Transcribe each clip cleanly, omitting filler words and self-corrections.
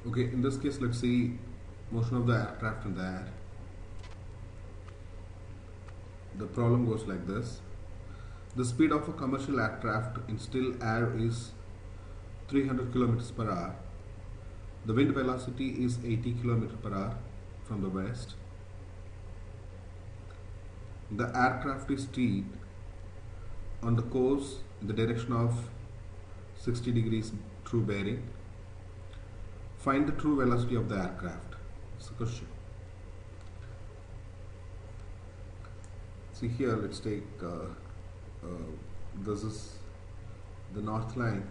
Okay, in this case, let's see motion of the aircraft in the air. The problem goes like this. The speed of a commercial aircraft in still air is 300 kilometers per hour. The wind velocity is 80 kilometers per hour from the west. The aircraft is steered on the course in the direction of 60 degrees true bearing. Find the true velocity of the aircraft. It's the question. See here, let's take this is the north line,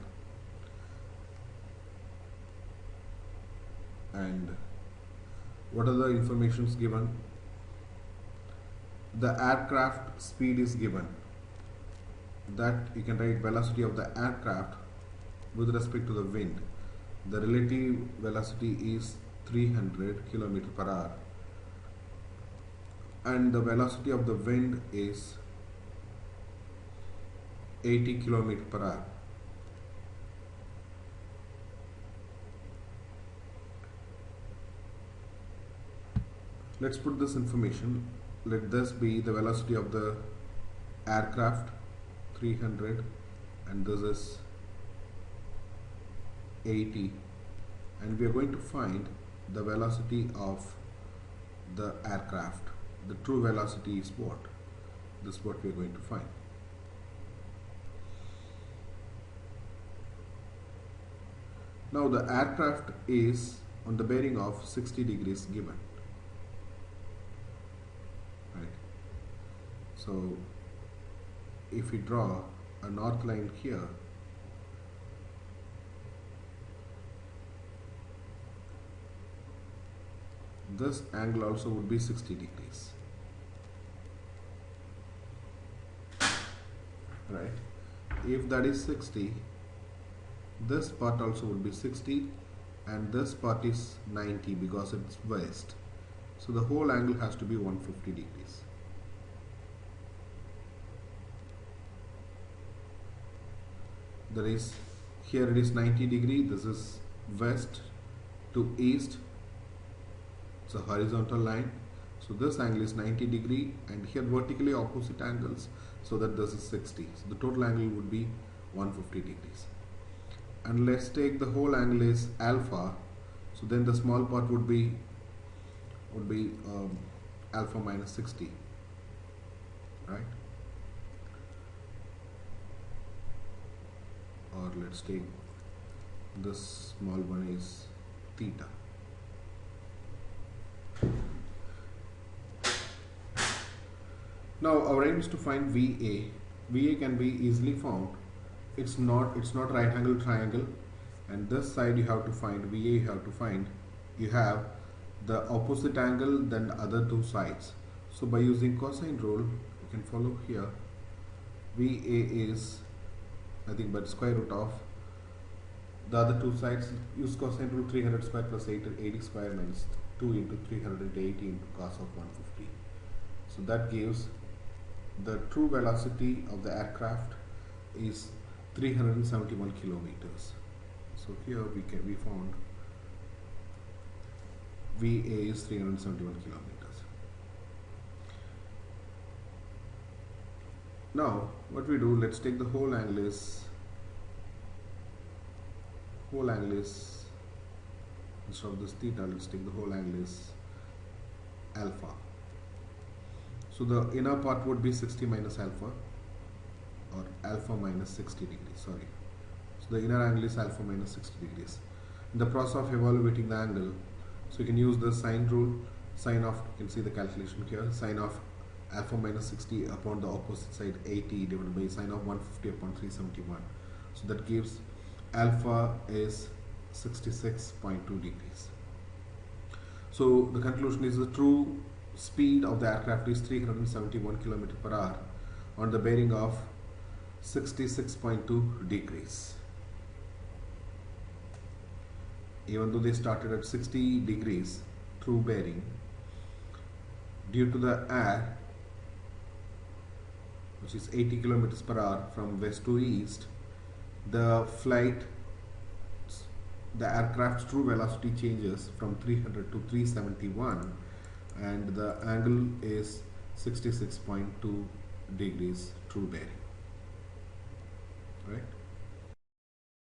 and what are the informations given? The aircraft speed is given, that you can write velocity of the aircraft with respect to the wind. The relative velocity is 300 km per hour, and the velocity of the wind is 80 km per hour. Let's put this information. Let this be the velocity of the aircraft, 300, and this is 80, and we are going to find the velocity of the aircraft. The true velocity is what? This is what we are going to find. Now the aircraft is on the bearing of 60 degrees given. Right. So if we draw a north line here, this angle also would be 60 degrees. Right. If that is 60, this part also would be 60, and this part is 90 because it's west. So the whole angle has to be 150 degrees. That is, here it is 90 degree, this is west to east. It's a horizontal line. So this angle is 90 degree, and here vertically opposite angles, so that this is 60. So the total angle would be 150 degrees. And let's take the whole angle is alpha, so then the small part would be alpha minus 60, right? Or let's take this small one is theta. Now our aim is to find VA. VA can be easily found. It's not right angle triangle, and this side you have to find VA. You have the opposite angle, then the other two sides. So by using cosine rule, you can follow here. VA is nothing but square root of the other two sides. Use cosine rule, 300 square plus 80 square minus 2 into 380 into cos of 150. So that gives the true velocity of the aircraft is 371 kilometers. So here we found VA is 371 kilometers. Now what we do, let's take the whole angle is instead of this theta, let's take the whole angle is alpha. So the inner part would be 60 minus alpha, or alpha minus 60 degrees, sorry. So the inner angle is alpha minus 60 degrees. In the process of evaluating the angle, so you can use the sine rule. Sine of, you can see the calculation here, sine of alpha minus 60 upon the opposite side 80 divided by sine of 150 upon 371. So that gives alpha is 66.2 degrees. So the conclusion is the true speed of the aircraft is 371 km per hour on the bearing of 66.2 degrees. Even though they started at 60 degrees true bearing, due to the air, which is 80 km per hour from west to east, the flight the aircraft's true velocity changes from 300 to 371 and the angle is 66.2 degrees true bearing, right?